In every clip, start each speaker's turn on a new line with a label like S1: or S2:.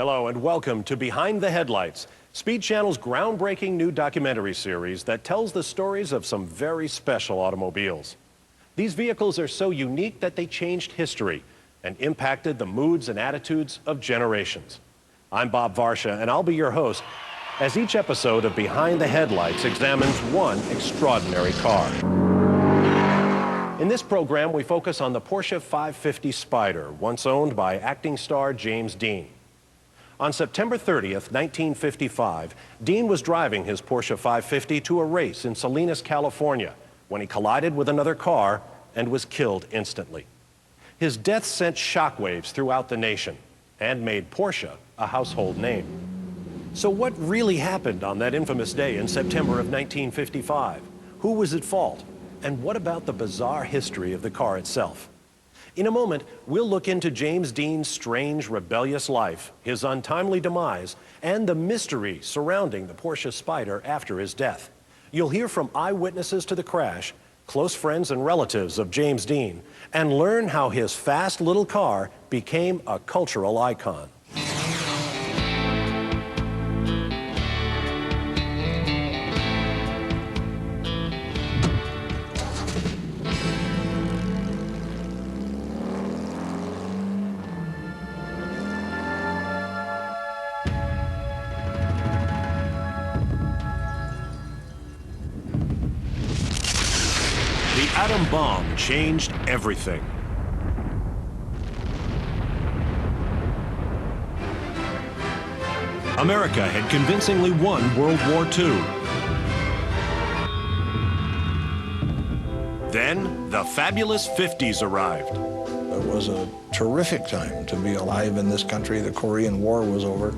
S1: Hello and welcome to Behind the Headlights, Speed Channel's groundbreaking new documentary series that tells the stories of some very special automobiles. These vehicles are so unique that they changed history and impacted the moods and attitudes of generations. I'm Bob Varsha, and I'll be your host as each episode of Behind the Headlights examines one extraordinary car. In this program, we focus on the Porsche 550 Spyder, once owned by acting star James Dean. On September 30th, 1955, Dean was driving his Porsche 550 to a race in Salinas, California, when he collided with another car and was killed instantly. His death sent shockwaves throughout the nation and made Porsche a household name. So what really happened on that infamous day in September of 1955? Who was at fault? And what about the bizarre history of the car itself? In a moment, we'll look into James Dean's strange, rebellious life, his untimely demise, and the mystery surrounding the Porsche Spyder after his death. You'll hear from eyewitnesses to the crash, close friends and relatives of James Dean, and learn how his fast little car became a cultural icon. The atom bomb changed everything. America had convincingly won World War II. Then, the fabulous 50s arrived.
S2: It was a terrific time to be alive in this country. The Korean War was over.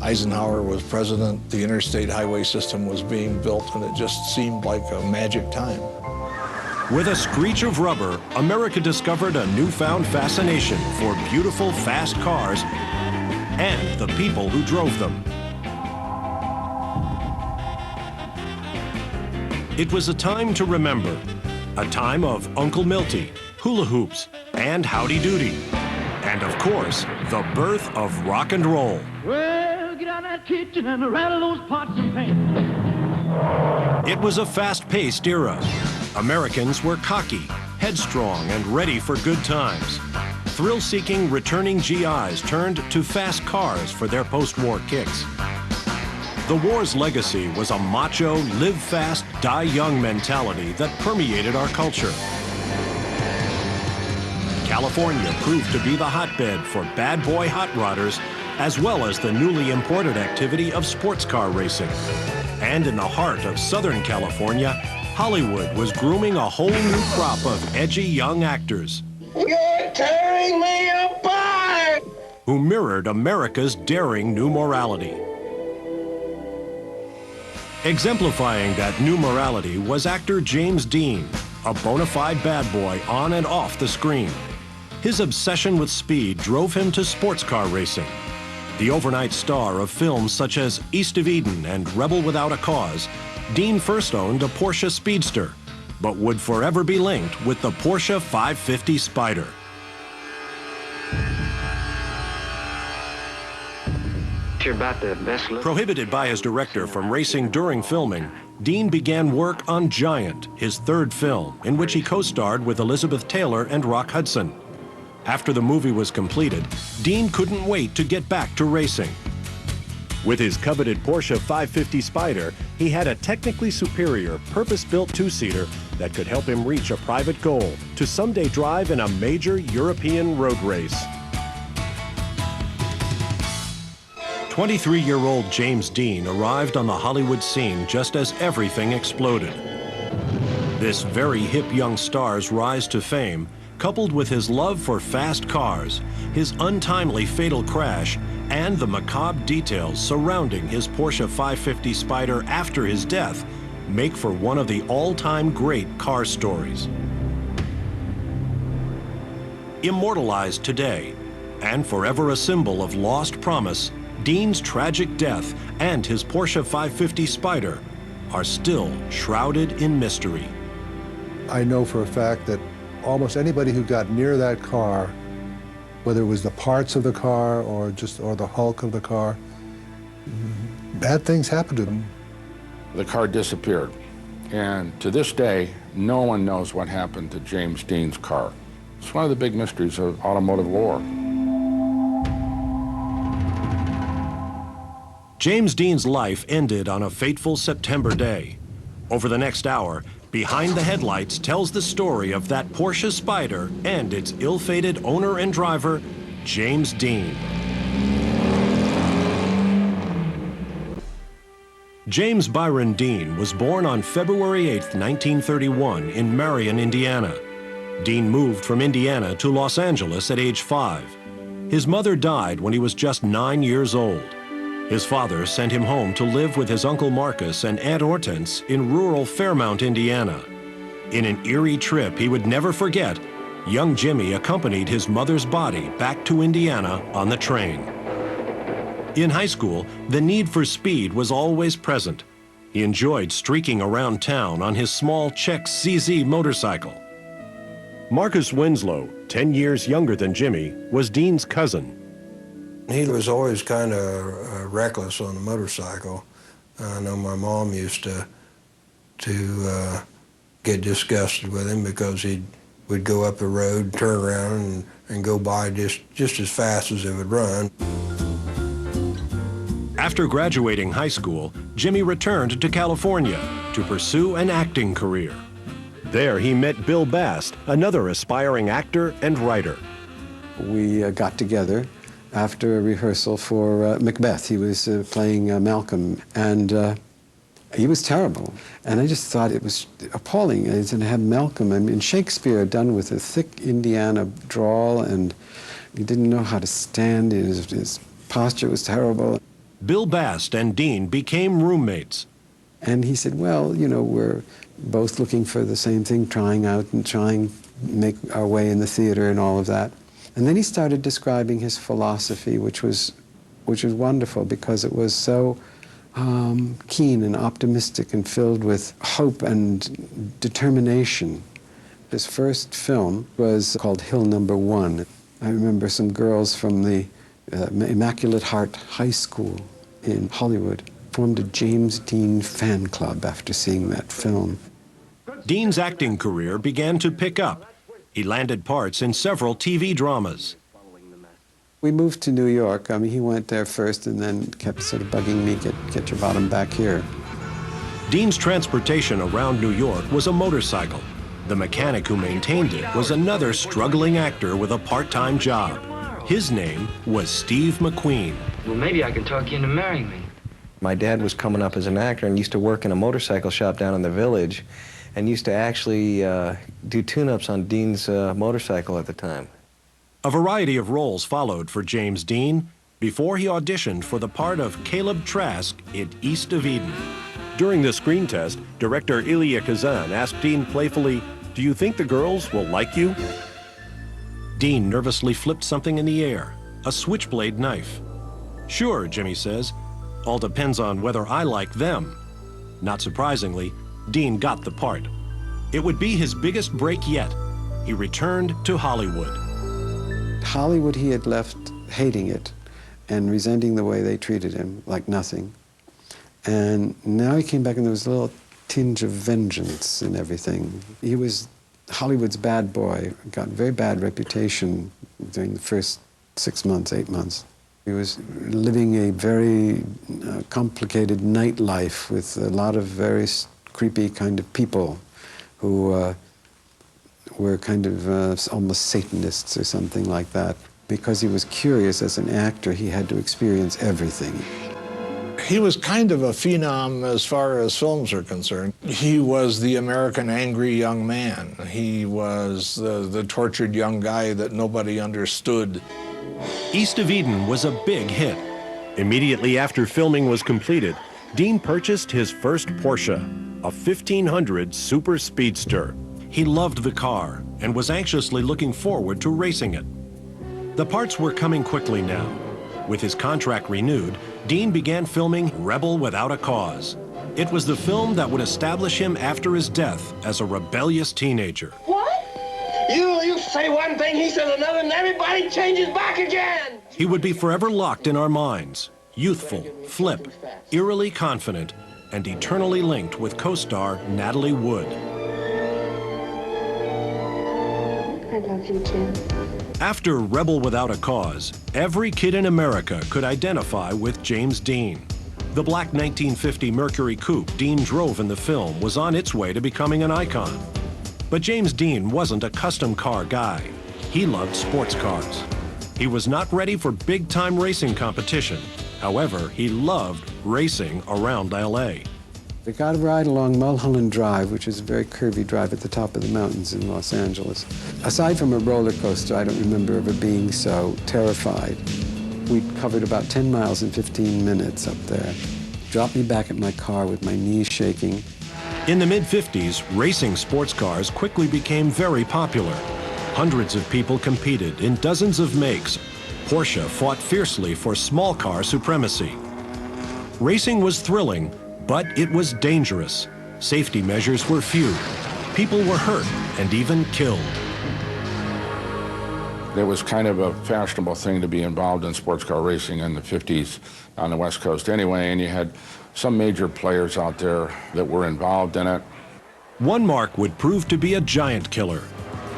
S2: Eisenhower was president. The interstate highway system was being built, and it just seemed like a magic time.
S1: With a screech of rubber, America discovered a newfound fascination for beautiful, fast cars and the people who drove them. It was a time to remember, a time of Uncle Milty, hula hoops, and howdy doody, and of course, the birth of rock and roll.
S3: Well, get out of that kitchen and rattle those pots and pans.
S1: It was a fast-paced era. Americans were cocky, headstrong, and ready for good times. Thrill-seeking returning GIs turned to fast cars for their post-war kicks. The war's legacy was a macho, live fast, die young mentality that permeated our culture. California proved to be the hotbed for bad boy hot rodders, as well as the newly imported activity of sports car racing. And in the heart of Southern California, Hollywood was grooming a whole new crop of edgy young actors.
S4: You're tearing me apart!
S1: Who mirrored America's daring new morality. Exemplifying that new morality was actor James Dean, a bona fide bad boy on and off the screen. His obsession with speed drove him to sports car racing. The overnight star of films such as East of Eden and Rebel Without a Cause, Dean first owned a Porsche Speedster, but would forever be linked with the Porsche 550 Spyder.
S5: You're about the best look.
S1: Prohibited by his director from racing during filming, Dean began work on Giant, his third film, in which he co-starred with Elizabeth Taylor and Rock Hudson. After the movie was completed, Dean couldn't wait to get back to racing. With his coveted Porsche 550 Spyder, he had a technically superior, purpose-built two-seater that could help him reach a private goal to someday drive in a major European road race. 23-year-old James Dean arrived on the Hollywood scene just as everything exploded. This very hip young star's rise to fame, coupled with his love for fast cars, his untimely fatal crash, and the macabre details surrounding his Porsche 550 Spyder after his death, make for one of the all-time great car stories. Immortalized today, and forever a symbol of lost promise, Dean's tragic death and his Porsche 550 Spyder are still shrouded in mystery.
S6: I know for a fact that almost anybody who got near that car whether it was the parts of the car or the hulk of the car. Bad things happened to them.
S7: The car disappeared. And to this day, no one knows what happened to James Dean's car. It's one of the big mysteries of automotive lore.
S1: James Dean's life ended on a fateful September day. Over the next hour, Behind the Headlights tells the story of that Porsche Spyder and its ill-fated owner and driver, James Dean. James Byron Dean was born on February 8, 1931, in Marion, Indiana. Dean moved from Indiana to Los Angeles at age 5. His mother died when he was just 9 years old. His father sent him home to live with his Uncle Marcus and Aunt Hortense in rural Fairmount, Indiana. In an eerie trip he would never forget, young Jimmy accompanied his mother's body back to Indiana on the train. In high school, the need for speed was always present. He enjoyed streaking around town on his small Czech CZ motorcycle. Marcus Winslow, 10 years younger than Jimmy, was Dean's cousin.
S2: He was always kind of reckless on the motorcycle. I know my mom used to get disgusted with him because he would go up the road, turn around, and go by just as fast as it would run.
S1: After graduating high school, Jimmy returned to California to pursue an acting career. There he met Bill Bast, another aspiring actor and writer.
S8: We got together after a rehearsal for Macbeth. He was playing Malcolm, and he was terrible. And I just thought it was appalling to have Malcolm, I mean, Shakespeare done with a thick Indiana drawl, and he didn't know how to stand. His posture was terrible.
S1: Bill Bast and Dean became roommates.
S8: And he said, well, you know, we're both looking for the same thing, trying out and trying to make our way in the theater and all of that. And then he started describing his philosophy, which was wonderful because it was so keen and optimistic and filled with hope and determination. His first film was called Hill Number 1. I remember some girls from the Immaculate Heart High School in Hollywood formed a James Dean fan club after seeing that film.
S1: Dean's acting career began to pick up. He landed parts in several TV dramas.
S8: We moved to New York. I mean, he went there first and then kept sort of bugging me, get your bottom back here.
S1: Dean's transportation around New York was a motorcycle. The mechanic who maintained it was another struggling actor with a part-time job. His name was Steve McQueen.
S5: Well, maybe I can talk you into marrying me.
S9: My dad was coming up as an actor and used to work in a motorcycle shop down in the village and used to actually do tune-ups on Dean's motorcycle at the time.
S1: A variety of roles followed for James Dean before he auditioned for the part of Caleb Trask in East of Eden. During the screen test, director Ilya Kazan asked Dean playfully, "Do you think the girls will like you?" Dean nervously flipped something in the air, a switchblade knife. "Sure," Jimmy says. "All depends on whether I like them." Not surprisingly, Dean got the part. It would be his biggest break yet. He returned to Hollywood.
S8: Hollywood, he had left hating it and resenting the way they treated him like nothing. And now he came back and there was a little tinge of vengeance in everything. He was Hollywood's bad boy, got a very bad reputation during the first 6 months, 8 months. He was living a very complicated nightlife with a lot of very creepy kind of people who were kind of almost Satanists or something like that. Because he was curious as an actor, he had to experience everything.
S2: He was kind of a phenom as far as films are concerned. He was the American angry young man. He was the tortured young guy that nobody understood.
S1: East of Eden was a big hit. Immediately after filming was completed, Dean purchased his first Porsche, a 1500 Super Speedster. He loved the car and was anxiously looking forward to racing it. The parts were coming quickly now. With his contract renewed, Dean began filming Rebel Without a Cause. It was the film that would establish him after his death as a rebellious teenager.
S4: What? You say one thing, he says another, and everybody changes back again.
S1: He would be forever locked in our minds, youthful, flip, eerily confident, and eternally linked with co-star Natalie Wood.
S10: I love you, Jim.
S1: After Rebel Without a Cause, every kid in America could identify with James Dean. The black 1950 Mercury coupe Dean drove in the film was on its way to becoming an icon. But James Dean wasn't a custom car guy. He loved sports cars. He was not ready for big-time racing competition. However, he loved racing around LA.
S8: They got a ride along Mulholland Drive, which is a very curvy drive at the top of the mountains in Los Angeles. Aside from a roller coaster, I don't remember ever being so terrified. We covered about 10 miles in 15 minutes up there. Dropped me back at my car with my knees shaking.
S1: In the mid-50s, racing sports cars quickly became very popular. Hundreds of people competed in dozens of makes. Porsche fought fiercely for small car supremacy. Racing was thrilling, but it was dangerous. Safety measures were few. People were hurt and even killed.
S7: It was kind of a fashionable thing to be involved in sports car racing in the 50s on the West Coast anyway, and you had some major players out there that were involved in it.
S1: One mark would prove to be a giant killer.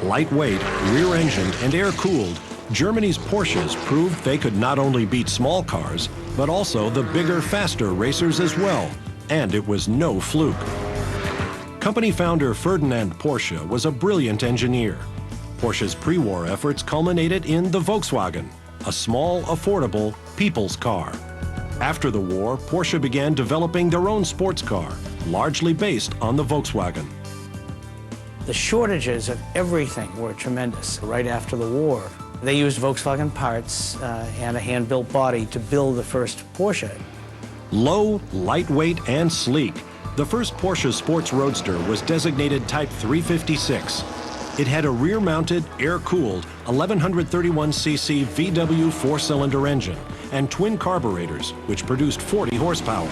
S1: Lightweight, rear-engined, and air-cooled, Germany's Porsches proved they could not only beat small cars, but also the bigger, faster racers as well. And it was no fluke. Company founder Ferdinand Porsche was a brilliant engineer. Porsche's pre-war efforts culminated in the Volkswagen, a small, affordable, people's car. After the war, Porsche began developing their own sports car, largely based on the Volkswagen.
S11: The shortages of everything were tremendous right after the war. They used Volkswagen parts and a hand-built body to build the first Porsche.
S1: Low, lightweight, and sleek, the first Porsche sports roadster was designated Type 356. It had a rear-mounted, air-cooled 1131cc VW four-cylinder engine and twin carburetors, which produced 40 horsepower.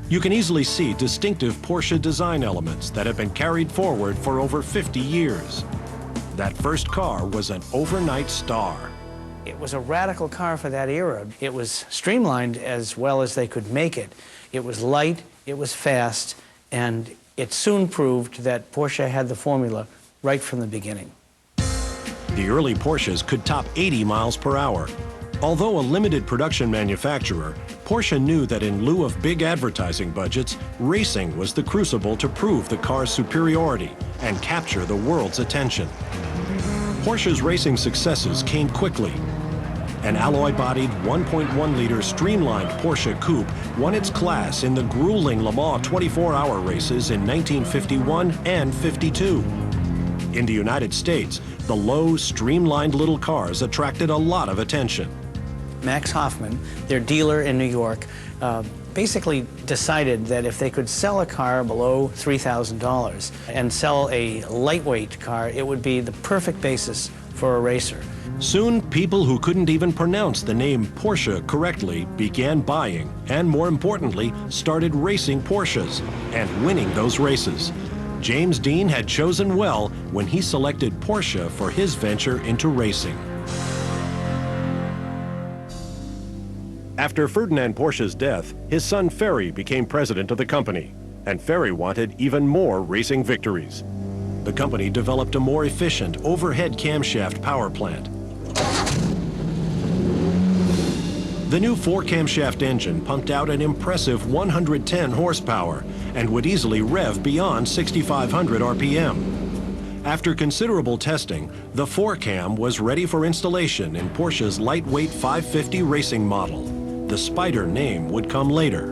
S1: You can easily see distinctive Porsche design elements that have been carried forward for over 50 years. That first car was an overnight star.
S11: It was a radical car for that era. It was streamlined as well as they could make it. It was light, it was fast, and it soon proved that Porsche had the formula right from the beginning.
S1: The early Porsches could top 80 miles per hour. Although a limited production manufacturer, Porsche knew that in lieu of big advertising budgets, racing was the crucible to prove the car's superiority and capture the world's attention. Porsche's racing successes came quickly. An alloy-bodied 1.1-liter streamlined Porsche coupe won its class in the grueling Le Mans 24-hour races in 1951 and 52. In the United States, the low, streamlined little cars attracted a lot of attention.
S11: Max Hoffman, their dealer in New York, basically decided that if they could sell a car below $3,000 and sell a lightweight car, it would be the perfect basis for a racer.
S1: Soon, people who couldn't even pronounce the name Porsche correctly began buying and, more importantly, started racing Porsches and winning those races. James Dean had chosen well when he selected Porsche for his venture into racing. After Ferdinand Porsche's death, his son Ferry became president of the company, and Ferry wanted even more racing victories. The company developed a more efficient overhead camshaft power plant. The new 4-camshaft engine pumped out an impressive 110 horsepower and would easily rev beyond 6,500 RPM. After considerable testing, the 4-cam was ready for installation in Porsche's lightweight 550 racing model. The Spider name would come later.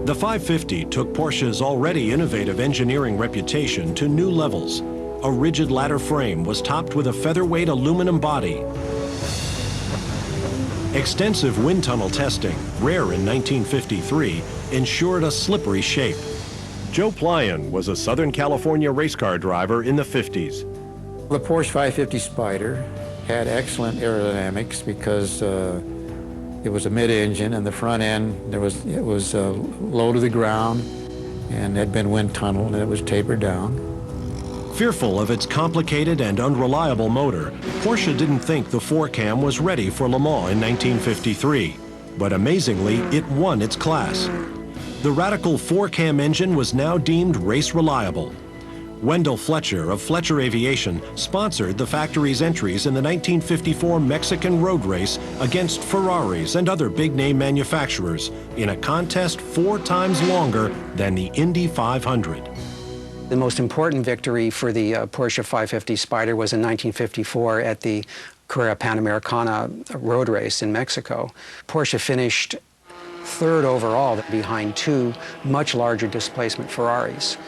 S1: The 550 took Porsche's already innovative engineering reputation to new levels. A rigid ladder frame was topped with a featherweight aluminum body. Extensive wind tunnel testing, rare in 1953, ensured a slippery shape. Joe Plyan was a Southern California race car driver in the 50s.
S12: The Porsche 550 Spider had excellent aerodynamics because it was a mid-engine, and the front end, it was low to the ground and had been wind tunneled, and it was tapered down.
S1: Fearful of its complicated and unreliable motor, Porsche didn't think the 4-cam was ready for Le Mans in 1953. But amazingly, it won its class. The radical 4-cam engine was now deemed race reliable. Wendell Fletcher of Fletcher Aviation sponsored the factory's entries in the 1954 Mexican road race against Ferraris and other big-name manufacturers in a contest 4 times longer than the Indy 500.
S13: The most important victory for the Porsche 550 Spyder was in 1954 at the Carrera Panamericana road race in Mexico. Porsche finished 3rd overall behind 2 much larger displacement Ferraris.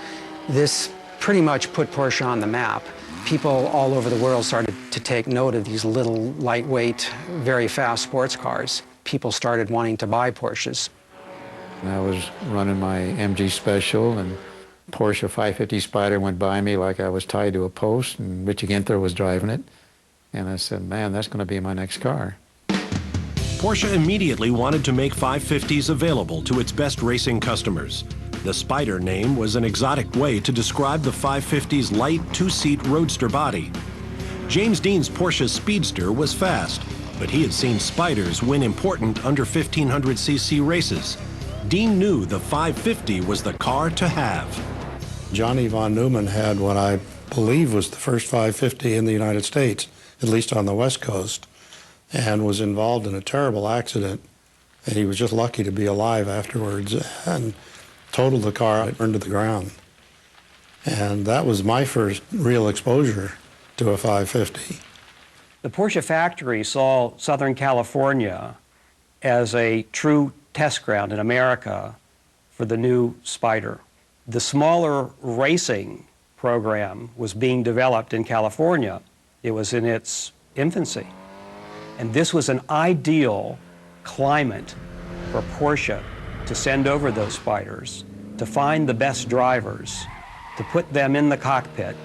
S13: This pretty much put Porsche on the map. People all over the world started to take note of these little, lightweight, very fast sports cars. People started wanting to buy Porsches.
S12: I was running my MG Special, and Porsche 550 Spyder went by me like I was tied to a post, and Richie Ginther was driving it. And I said, man, that's going to be my next car.
S1: Porsche immediately wanted to make 550s available to its best racing customers. The Spyder name was an exotic way to describe the 550's light 2-seat roadster body. James Deans Porsche Speedster was fast, but he had seen Spyders win important under 1500cc races. Dean knew the 550 was the car to have.
S14: Johnny von Neumann had what I believe was the first 550 in the United States, at least on the West Coast, and was involved in a terrible accident. And he was just lucky to be alive afterwards and totaled the car and burned to the ground. And that was my first real exposure to a 550.
S15: The Porsche factory saw Southern California as a true test ground in America for the new Spyder. The smaller racing program was being developed in California. It was in its infancy. And this was an ideal climate for Porsche to send over those Spyders, to find the best drivers, to put them in the cockpit,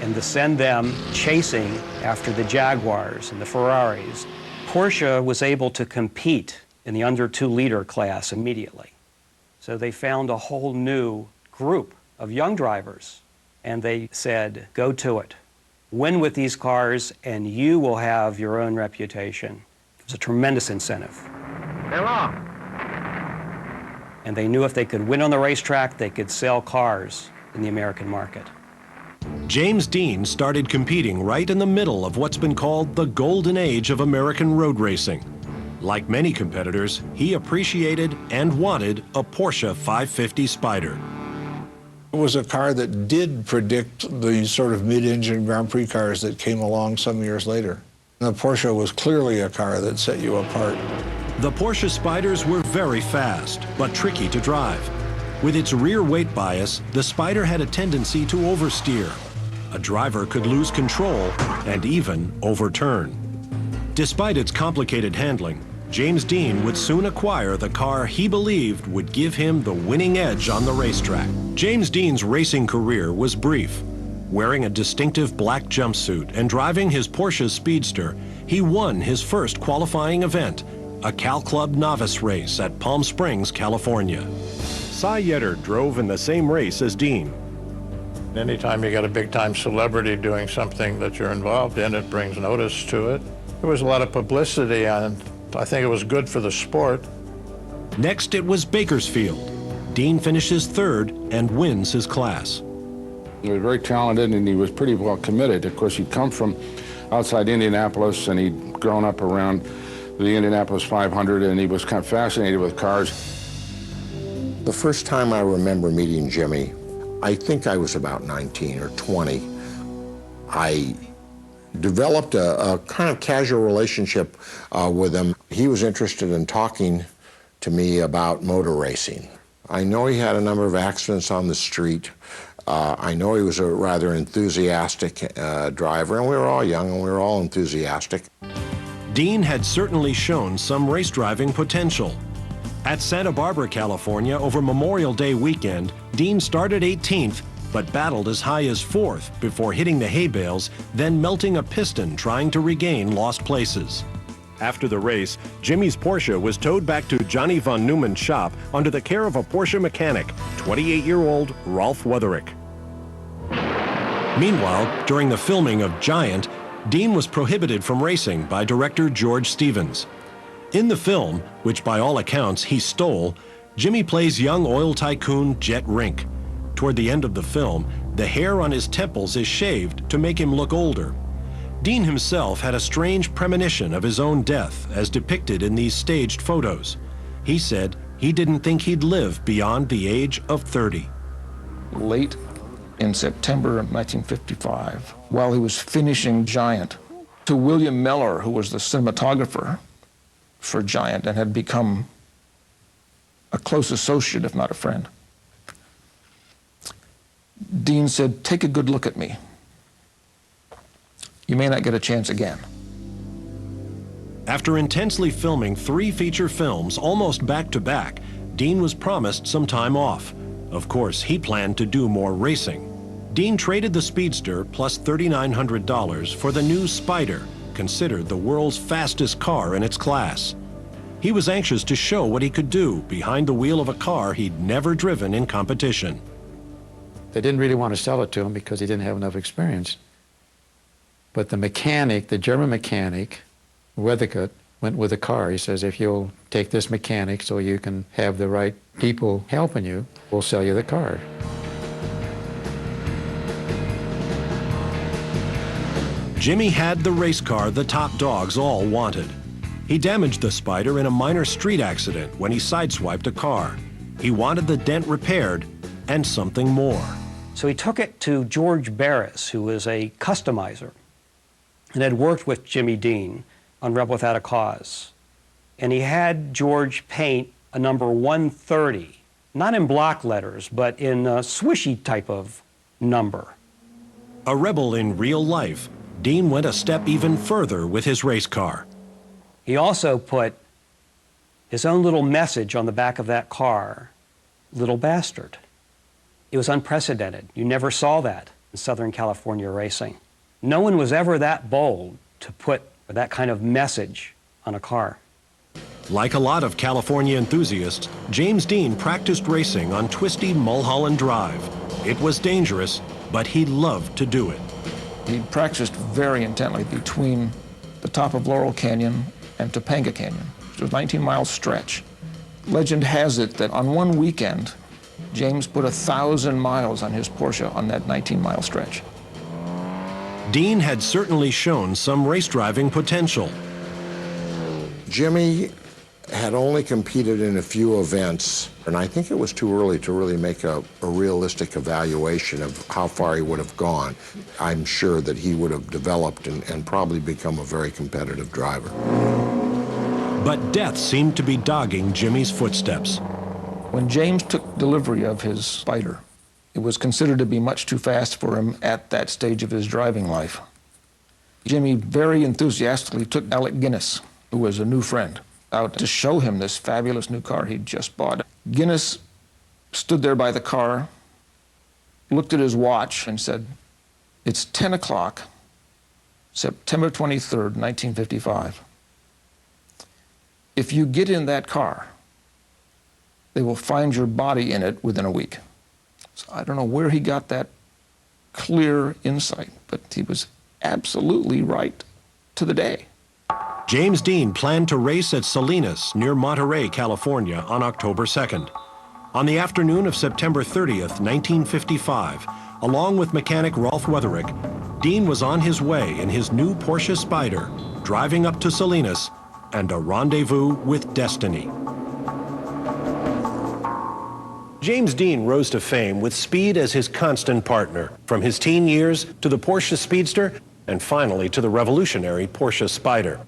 S15: and to send them chasing after the Jaguars and the Ferraris. Porsche was able to compete in the under 2-liter class immediately. So they found a whole new group of young drivers, and they said, go to it. Win with these cars, and you will have your own reputation. It was a tremendous incentive.
S4: Hello.
S15: And they knew if they could win on the racetrack, they could sell cars in the American market.
S1: James Dean started competing right in the middle of what's been called the golden age of American road racing. Like many competitors, he appreciated and wanted a Porsche 550 Spyder.
S2: It was a car that did predict the sort of mid-engine Grand Prix cars that came along some years later. The Porsche was clearly a car that set you apart.
S1: The Porsche Spyders were very fast, but tricky to drive. With its rear weight bias, the Spyder had a tendency to oversteer. A driver could lose control and even overturn. Despite its complicated handling, James Dean would soon acquire the car he believed would give him the winning edge on the racetrack. James Dean's racing career was brief. Wearing a distinctive black jumpsuit and driving his Porsche Speedster, he won his first qualifying event, a Cal Club novice race at Palm Springs, California. Cy Yetter drove in the same race as Dean.
S16: Anytime you got a big-time celebrity doing something that you're involved in, it brings notice to it. There was a lot of publicity on it. I think it was good for the sport.
S1: Next, it was Bakersfield. Dean finishes 3rd and wins his class.
S7: He was very talented and he was pretty well committed. Of course, he'd come from outside Indianapolis and he'd grown up around the Indianapolis 500 and he was kind of fascinated with cars.
S17: The first time I remember meeting Jimmy, I think I was about 19 or 20. I developed a kind of casual relationship with him. He was interested in talking to me about motor racing. I know he had a number of accidents on the street. I know he was a rather enthusiastic driver, and we were all young and we were all enthusiastic.
S1: Dean had certainly shown some race driving potential. At Santa Barbara, California, over Memorial Day weekend, Dean started 18th, but battled as high as 4th before hitting the hay bales, then melting a piston trying to regain lost places. After the race, Jimmy's Porsche was towed back to Johnny von Neumann's shop under the care of a Porsche mechanic, 28-year-old Rolf Weatherick. Meanwhile, during the filming of Giant, Dean was prohibited from racing by director George Stevens. In the film, which by all accounts he stole, Jimmy plays young oil tycoon Jet Rink. Toward the end of the film, the hair on his temples is shaved to make him look older. Dean himself had a strange premonition of his own death as depicted in these staged photos. He said he didn't think he'd live beyond the age of 30.
S18: Late in September of 1955, while he was finishing Giant, to William Miller, who was the cinematographer for Giant and had become a close associate, if not a friend, Dean said, "Take a good look at me. You may not get a chance again."
S1: After intensely filming 3 feature films almost back to back, Dean was promised some time off. Of course, he planned to do more racing. Dean traded the Speedster plus $3,900 for the new Spider, considered the world's fastest car in its class. He was anxious to show what he could do behind the wheel of a car he'd never driven in competition.
S12: They didn't really want to sell it to him because he didn't have enough experience. But the mechanic, the German mechanic, Weathercut, went with the car. He says, if you'll take this mechanic so you can have the right people helping you, we'll sell you the car.
S1: Jimmy had the race car the top dogs all wanted. He damaged the Spider in a minor street accident when he sideswiped a car. He wanted the dent repaired and something more.
S15: So he took it to George Barris, who was a customizer and had worked with Jimmy Dean on Rebel Without a Cause. And he had George paint a number 130, not in block letters, but in a swishy type of number.
S1: A rebel in real life, Dean went a step even further with his race car.
S15: He also put his own little message on the back of that car, "Little Bastard." It was unprecedented. You never saw that in Southern California racing. No one was ever that bold to put that kind of message on a car.
S1: Like a lot of California enthusiasts, James Dean practiced racing on twisty Mulholland Drive. It was dangerous, but he loved to do it.
S18: He practiced very intently between the top of Laurel Canyon and Topanga Canyon. It was a 19-mile stretch. Legend has it that on one weekend, James put 1,000 miles on his Porsche on that 19-mile stretch.
S1: Dean had certainly shown some race driving potential.
S17: Jimmy had only competed in a few events, and I think it was too early to really make a realistic evaluation of how far he would have gone. I'm sure that he would have developed and probably become a very competitive driver.
S1: But death seemed to be dogging Jimmy's footsteps.
S18: When James took delivery of his Spider, it was considered to be much too fast for him at that stage of his driving life. Jimmy very enthusiastically took Alec Guinness, who was a new friend, out to show him this fabulous new car he'd just bought. Guinness stood there by the car, looked at his watch and said, "It's 10 o'clock, September 23rd, 1955. If you get in that car, they will find your body in it within a week." So I don't know where he got that clear insight, but he was absolutely right to the day.
S1: James Dean planned to race at Salinas near Monterey, California on October 2nd. On the afternoon of September 30th, 1955, along with mechanic Rolf Weatherick, Dean was on his way in his new Porsche Spider, driving up to Salinas and a rendezvous with destiny. James Dean rose to fame with speed as his constant partner, from his teen years to the Porsche Speedster and finally to the revolutionary Porsche Spider.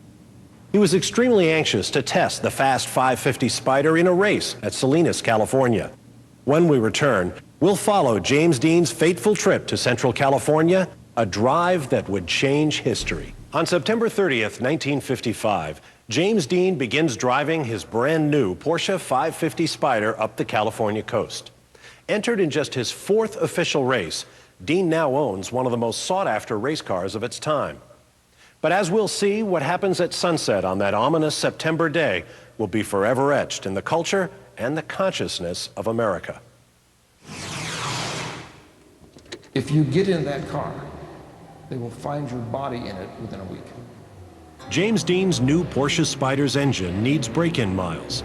S1: He was extremely anxious to test the fast 550 Spider in a race at Salinas, California. When we return, we'll follow James Dean's fateful trip to Central California, a drive that would change history. On September 30th, 1955, James Dean begins driving his brand new Porsche 550 Spider up the California coast. Entered in just his 4th official race, Dean now owns one of the most sought-after race cars of its time. But as we'll see, what happens at sunset on that ominous September day will be forever etched in the culture and the consciousness of America.
S18: If you get in that car, they will find your body in it within a week.
S1: James Dean's new Porsche Spyder's engine needs break-in miles.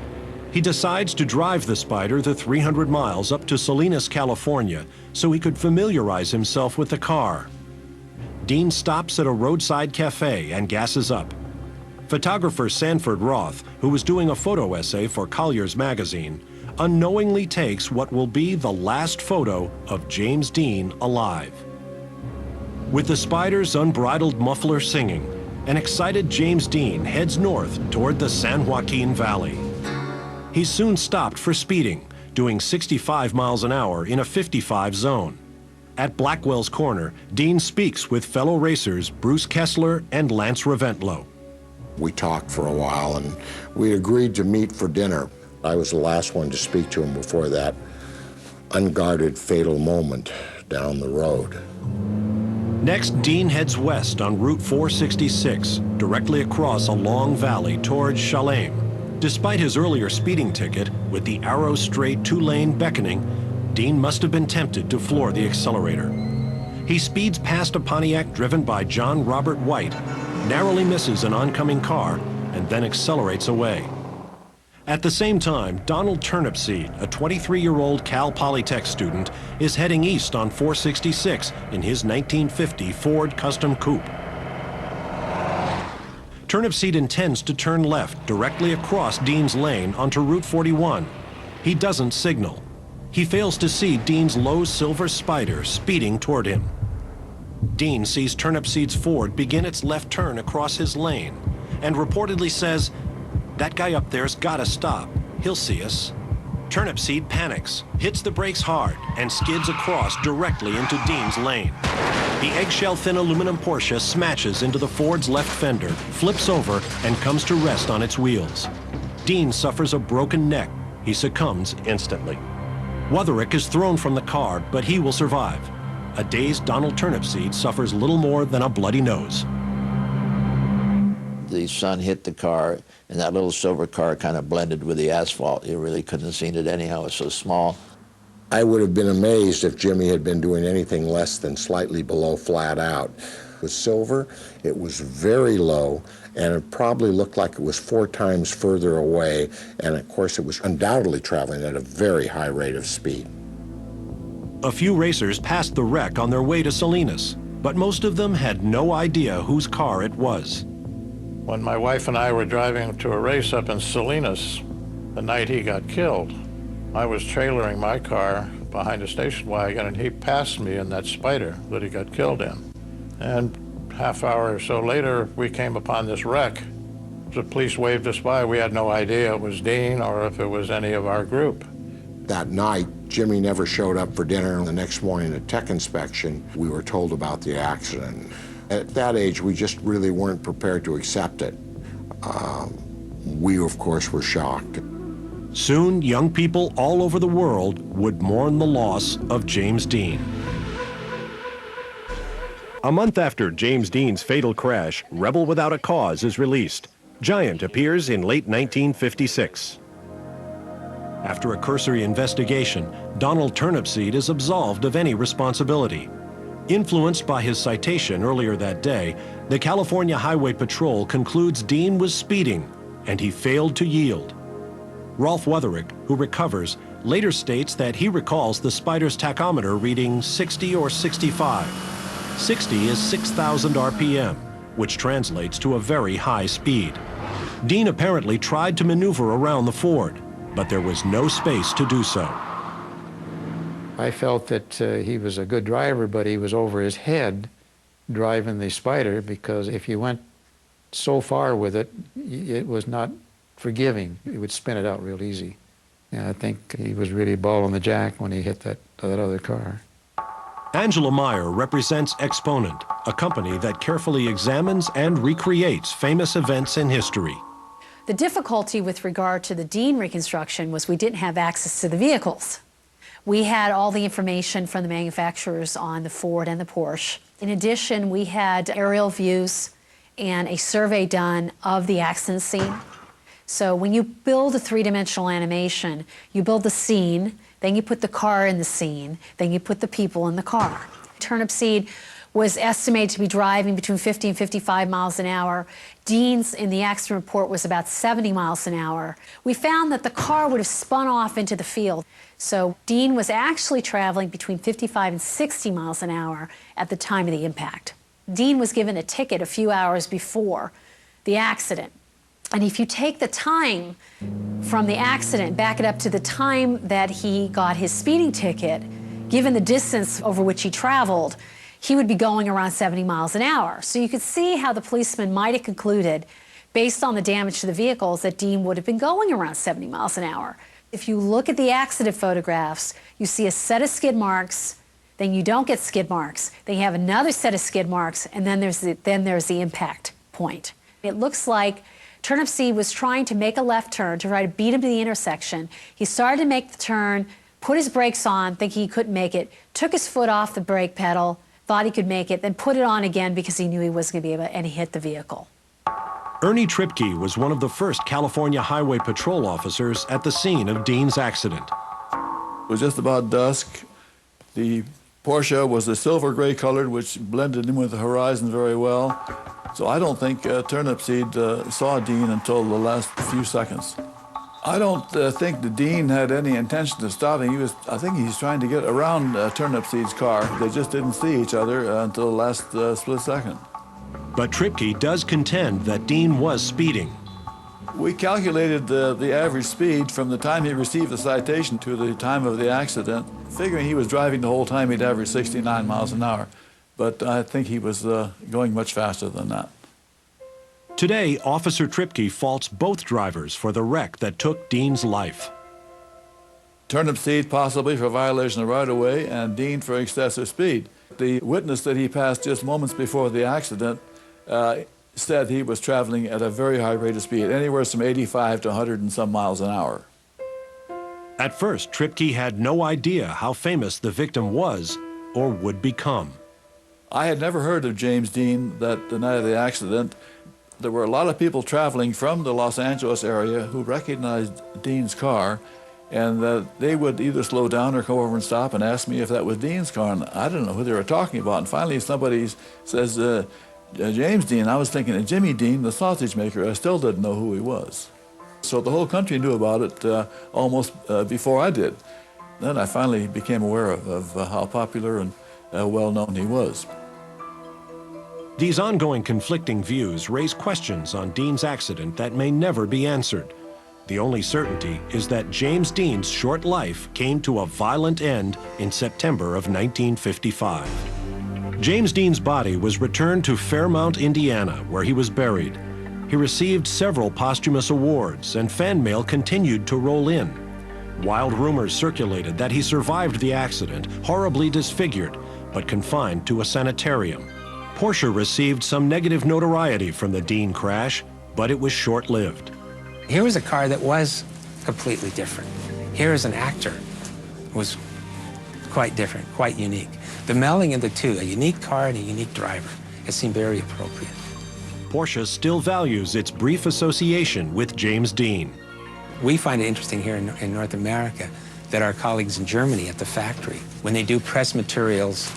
S1: He decides to drive the Spyder the 300 miles up to Salinas, California, so he could familiarize himself with the car. Dean stops at a roadside cafe and gasses up. Photographer Sanford Roth, who was doing a photo essay for Collier's magazine, unknowingly takes what will be the last photo of James Dean alive. With the Spyder's unbridled muffler singing, an excited James Dean heads north toward the San Joaquin Valley. He's soon stopped for speeding, doing 65 miles an hour in a 55 zone. At Blackwell's Corner, Dean speaks with fellow racers Bruce Kessler and Lance Reventlow.
S17: We talked for a while, and we agreed to meet for dinner. I was the last one to speak to him before that unguarded fatal moment down the road.
S1: Next, Dean heads west on Route 466, directly across a long valley towards Chalem. Despite his earlier speeding ticket, with the arrow straight two-lane beckoning, Dean must have been tempted to floor the accelerator. He speeds past a Pontiac driven by John Robert White, narrowly misses an oncoming car, and then accelerates away. At the same time, Donald Turnipseed, a 23-year-old Cal Polytech student, is heading east on 466 in his 1950 Ford Custom Coupe. Turnipseed intends to turn left directly across Dean's lane onto Route 41. He doesn't signal. He fails to see Dean's low silver Spyder speeding toward him. Dean sees Turnipseed's Ford begin its left turn across his lane and reportedly says, "That guy up there's gotta stop. He'll see us." Turnipseed panics, hits the brakes hard, and skids across directly into Dean's lane. The eggshell-thin aluminum Porsche smashes into the Ford's left fender, flips over, and comes to rest on its wheels. Dean suffers a broken neck. He succumbs instantly. Wutherick is thrown from the car, but he will survive. A dazed Donald Turnipseed suffers little more than a bloody nose.
S19: The sun hit the car, and that little silver car kind of blended with the asphalt. You really couldn't have seen it anyhow. It was so small.
S17: I would have been amazed if Jimmy had been doing anything less than slightly below flat out. With silver, it was very low, and it probably looked like it was 4 times further away, and of course it was undoubtedly traveling at a very high rate of speed.
S1: A few racers passed the wreck on their way to Salinas, but most of them had no idea whose car it was.
S16: When my wife and I were driving to a race up in Salinas, the night he got killed, I was trailering my car behind a station wagon, and he passed me in that Spyder that he got killed in. And half hour or so later, we came upon this wreck. The police waved us by. We had no idea it was Dean or if it was any of our group.
S17: That night, Jimmy never showed up for dinner. The next morning at tech inspection, we were told about the accident. At that age, we just really weren't prepared to accept it. We, of course, were shocked.
S1: Soon, young people all over the world would mourn the loss of James Dean. A month after James Dean's fatal crash, Rebel Without a Cause is released. Giant appears in late 1956. After a cursory investigation, Donald Turnipseed is absolved of any responsibility. Influenced by his citation earlier that day, the California Highway Patrol concludes Dean was speeding, and he failed to yield. Rolf Wutherick, who recovers, later states that he recalls the Spyder's tachometer reading 60 or 65. 60 is 6,000 RPM, which translates to a very high speed. Dean apparently tried to maneuver around the Ford, but there was no space to do so.
S12: I felt that he was a good driver, but he was over his head driving the Spyder, because if you went so far with it, it was not forgiving. It would spin it out real easy. And I think he was really balling the jack when he hit that other car.
S1: Angela Meyer represents Exponent, a company that carefully examines and recreates famous events in history.
S20: The difficulty with regard to the Dean reconstruction was we didn't have access to the vehicles. We had all the information from the manufacturers on the Ford and the Porsche. In addition, we had aerial views and a survey done of the accident scene. So when you build a three-dimensional animation, you build the scene, then you put the car in the scene, then you put the people in the car. Turnipseed was estimated to be driving between 50 and 55 miles an hour. Dean's in the accident report was about 70 miles an hour. We found that the car would have spun off into the field. So Dean was actually traveling between 55 and 60 miles an hour at the time of the impact. Dean was given a ticket a few hours before the accident. And if you take the time from the accident, back it up to the time that he got his speeding ticket, given the distance over which he traveled, he would be going around 70 miles an hour. So you could see how the policeman might have concluded, based on the damage to the vehicles, that Dean would have been going around 70 miles an hour. If you look at the accident photographs, you see a set of skid marks, then you don't get skid marks, then you have another set of skid marks, and then there's the impact point. It looks like Turnipseed was trying to make a left turn to try to beat him to the intersection. He started to make the turn, put his brakes on, thinking he couldn't make it, took his foot off the brake pedal, thought he could make it, then put it on again because he knew he wasn't going to be able to, and he hit the vehicle.
S1: Ernie Tripke was one of the first California Highway Patrol officers at the scene of Dean's accident.
S21: It was just about dusk. The Porsche was a silver gray colored, which blended in with the horizon very well. So I don't think Turnipseed saw Dean until the last few seconds. I don't think the Dean had any intention of stopping. I think he's trying to get around Turnipseed's car. They just didn't see each other until the last split second.
S1: But Tripke does contend that Dean was speeding.
S21: We calculated the average speed from the time he received the citation to the time of the accident, figuring he was driving the whole time he'd average 69 miles an hour. But I think he was going much faster than that.
S1: Today, Officer Tripke faults both drivers for the wreck that took Dean's life.
S21: Turnipseed possibly for violation of right-of-way and Dean for excessive speed. The witness that he passed just moments before the accident said he was traveling at a very high rate of speed, anywhere from 85 to 100 and some miles an hour.
S1: At first, Tripke had no idea how famous the victim was or would become.
S21: I had never heard of James Dean the night of the accident. There were a lot of people traveling from the Los Angeles area who recognized Dean's car, and they would either slow down or come over and stop and ask me if that was Dean's car, and I didn't know who they were talking about. And finally somebody says, James Dean. I was thinking, Jimmy Dean, the sausage maker. I still didn't know who he was. So the whole country knew about it almost before I did. Then I finally became aware of how popular and well-known he was.
S1: These ongoing conflicting views raise questions on Dean's accident that may never be answered. The only certainty is that James Dean's short life came to a violent end in September of 1955. James Dean's body was returned to Fairmount, Indiana, where he was buried. He received several posthumous awards, and fan mail continued to roll in. Wild rumors circulated that he survived the accident, horribly disfigured, but confined to a sanitarium. Porsche received some negative notoriety from the Dean crash, but it was short-lived.
S22: Here was a car that was completely different. Here is an actor who was quite different, quite unique. The melding of the two, a unique car and a unique driver, it seemed very appropriate.
S1: Porsche still values its brief association with James Dean.
S22: We find it interesting here in North America that our colleagues in Germany at the factory, when they do press materials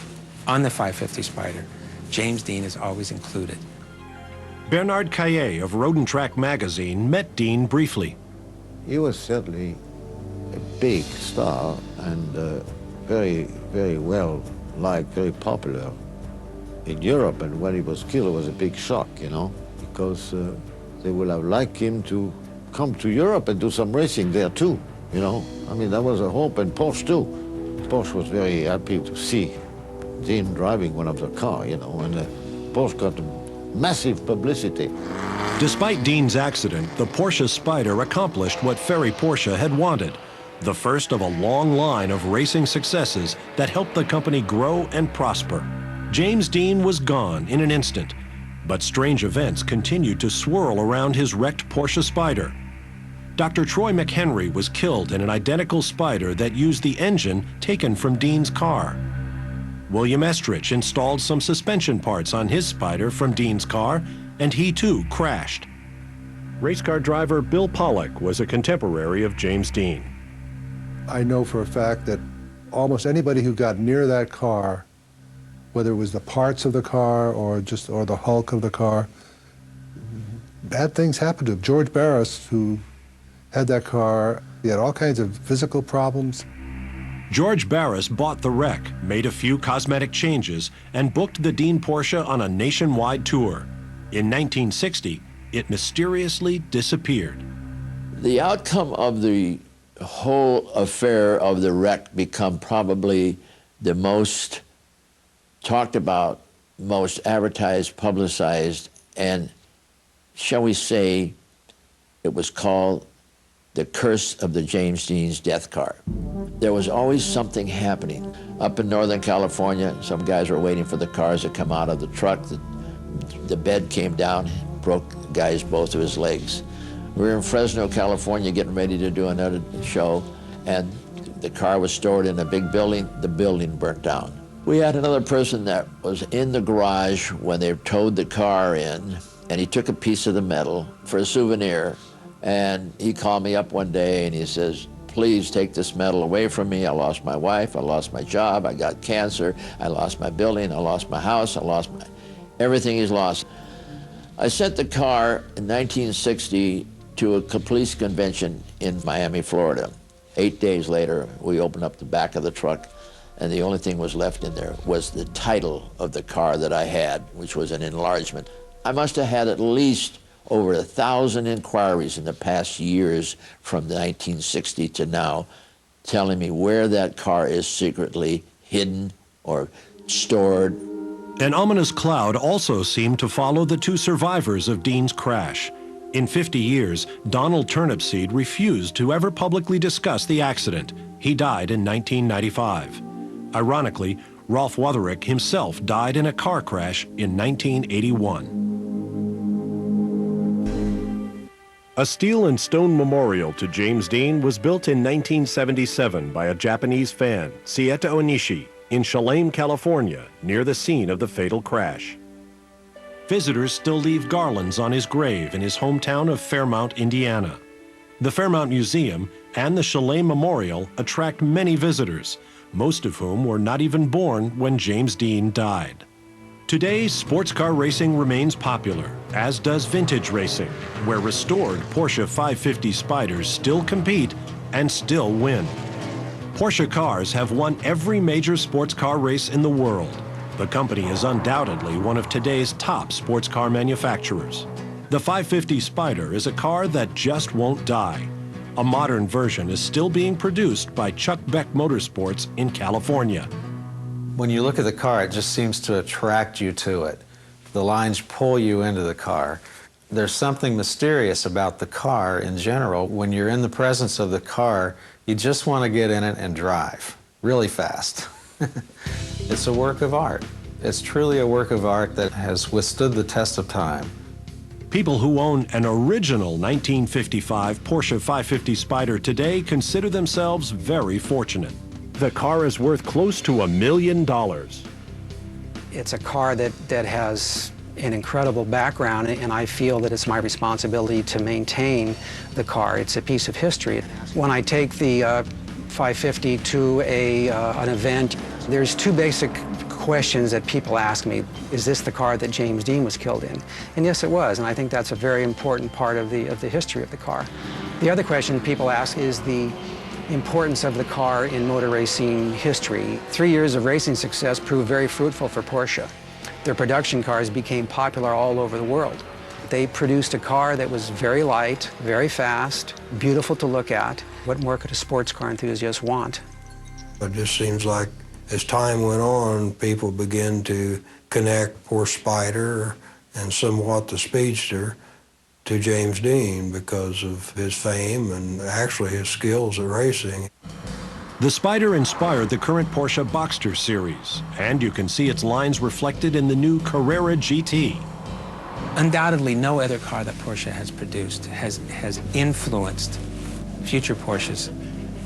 S22: on the 550 Spider, James Dean is always included.
S1: Bernard Caillet of Road and Track magazine met Dean briefly.
S23: He was certainly a big star and very, very well liked, very popular in Europe. And when he was killed, it was a big shock, you know, because they would have liked him to come to Europe and do some racing there too, you know. I mean, that was a hope, and Porsche too. Porsche was very happy to see Dean driving one of the car, you know, and Porsche got massive publicity.
S1: Despite Dean's accident, the Porsche Spider accomplished what Ferry Porsche had wanted, the first of a long line of racing successes that helped the company grow and prosper. James Dean was gone in an instant, but strange events continued to swirl around his wrecked Porsche Spider. Dr. Troy McHenry was killed in an identical Spider that used the engine taken from Dean's car. William Estrich installed some suspension parts on his Spider from Dean's car, and he too crashed. Race car driver Bill Pollock was a contemporary of James Dean.
S6: I know for a fact that almost anybody who got near that car whether it was the parts of the car or the hulk of the car. Bad things happened to him. George Barris, who had that car, he had all kinds of physical problems.
S1: George Barris bought the wreck, made a few cosmetic changes, and booked the Dean Porsche on a nationwide tour. In 1960, it mysteriously disappeared.
S19: The outcome of the whole affair of the wreck become probably the most talked about, most advertised, publicized, and shall we say, it was called the curse of the James Dean's death car. There was always something happening. Up in Northern California, some guys were waiting for the cars to come out of the truck. The bed came down, broke the guy's both of his legs. We were in Fresno, California, getting ready to do another show, and the car was stored in a big building. The building burnt down. We had another person that was in the garage when they towed the car in, and he took a piece of the metal for a souvenir, and he called me up one day and he says, please take this metal away from me. I lost my wife, I lost my job, I got cancer, I lost my building, I lost my house, I lost everything is lost. I sent the car in 1960 to a police convention in Miami, Florida. 8 days later, we opened up the back of the truck, and the only thing was left in there was the title of the car that I had, which was an enlargement. I must have had at least over 1,000 inquiries in the past years from 1960 to now telling me where that car is secretly hidden or stored.
S1: An ominous cloud also seemed to follow the two survivors of Dean's crash. In 50 years, Donald Turnipseed refused to ever publicly discuss the accident. He died in 1995. Ironically, Rolf Wutherick himself died in a car crash in 1981. A steel and stone memorial to James Dean was built in 1977 by a Japanese fan, Sieta Onishi, in Chalem, California, near the scene of the fatal crash. Visitors still leave garlands on his grave in his hometown of Fairmount, Indiana. The Fairmount Museum and the Chalem Memorial attract many visitors, most of whom were not even born when James Dean died. Today, sports car racing remains popular, as does vintage racing, where restored Porsche 550 Spyders still compete and still win. Porsche cars have won every major sports car race in the world. The company is undoubtedly one of today's top sports car manufacturers. The 550 Spyder is a car that just won't die. A modern version is still being produced by Chuck Beck Motorsports in California.
S3: When you look at the car, it just seems to attract you to it. The lines pull you into the car. There's something mysterious about the car in general. When you're in the presence of the car, you just want to get in it and drive really fast. It's a work of art. It's truly a work of art that has withstood the test of time.
S1: People who own an original 1955 Porsche 550 Spyder today consider themselves very fortunate. The car is worth close to $1 million.
S13: It's a car that has an incredible background, and I feel that it's my responsibility to maintain the car. It's a piece of history. When I take the 550 to an event, there's two basic questions that people ask me. Is this the car that James Dean was killed in? And yes, it was, and I think that's a very important part of the history of the car. The other question people ask is the importance of the car in motor racing history. 3 years of racing success proved very fruitful for Porsche. Their production cars became popular all over the world. They produced a car that was very light, very fast, beautiful to look at. What more could a sports car enthusiast want?
S5: It just seems like as time went on, people began to connect Porsche Spyder and somewhat the Speedster to James Dean because of his fame and actually his skills at racing.
S1: The Spyder inspired the current Porsche Boxster series, and you can see its lines reflected in the new Carrera GT.
S22: Undoubtedly, no other car that Porsche has produced has influenced future Porsches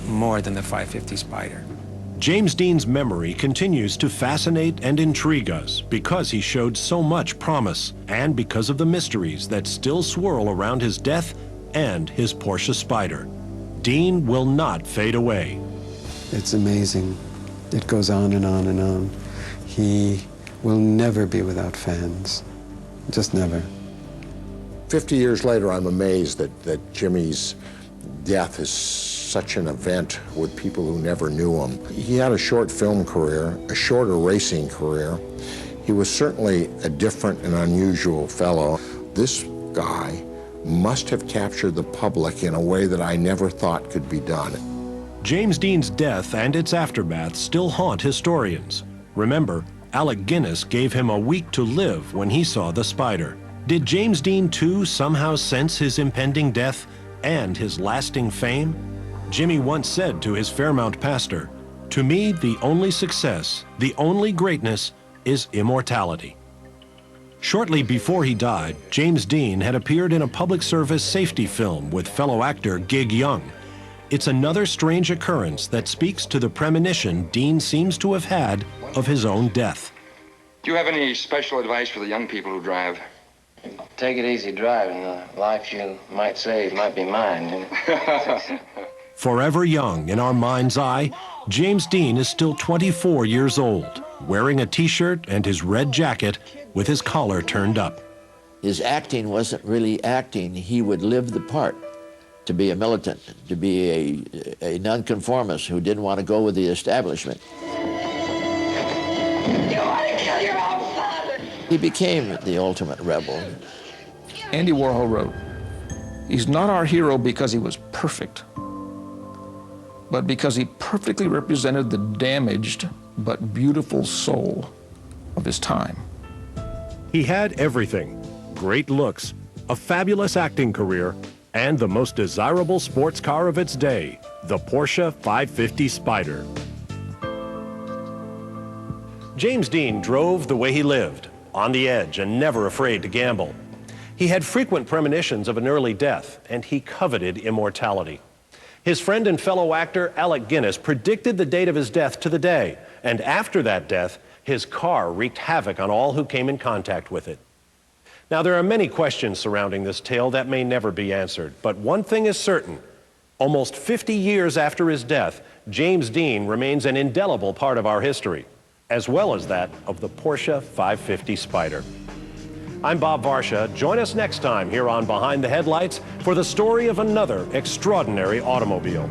S22: more than the 550 Spyder.
S1: James Dean's memory continues to fascinate and intrigue us because he showed so much promise and because of the mysteries that still swirl around his death and his Porsche Spyder. Dean will not fade away.
S8: It's amazing. It goes on and on and on. He will never be without fans. Just never.
S17: 50 years later, I'm amazed that Jimmy's death is such an event with people who never knew him. He had a short film career, a shorter racing career. He was certainly a different and unusual fellow. This guy must have captured the public in a way that I never thought could be done.
S1: James Dean's death and its aftermath still haunt historians. Remember, Alec Guinness gave him a week to live when he saw the Spider. Did James Dean too somehow sense his impending death and his lasting fame? Jimmy once said to his Fairmount pastor, "To me, the only success, the only greatness is immortality." Shortly before he died, James Dean had appeared in a public service safety film with fellow actor Gig Young. It's another strange occurrence that speaks to the premonition Dean seems to have had of his own death.
S9: Do you have any special advice for the young people who drive?
S10: Take it easy driving. The life you might save might be mine.
S1: Forever young in our mind's eye, James Dean is still 24 years old, wearing a t-shirt and his red jacket with his collar turned up.
S19: His acting wasn't really acting. He would live the part, to be a militant, to be a nonconformist who didn't want to go with the establishment.
S4: You want to kill your own father!
S19: He became the ultimate rebel.
S18: Andy Warhol wrote, "He's not our hero because he was perfect, but because he perfectly represented the damaged but beautiful soul of his time."
S1: He had everything: great looks, a fabulous acting career, and the most desirable sports car of its day, the Porsche 550 Spider. James Dean drove the way he lived, on the edge and never afraid to gamble. He had frequent premonitions of an early death, and he coveted immortality. His friend and fellow actor Alec Guinness predicted the date of his death to the day, and after that death, his car wreaked havoc on all who came in contact with it. Now, there are many questions surrounding this tale that may never be answered, but one thing is certain. Almost 50 years after his death, James Dean remains an indelible part of our history, as well as that of the Porsche 550 Spider. I'm Bob Varsha. Join us next time here on Behind the Headlights for the story of another extraordinary automobile.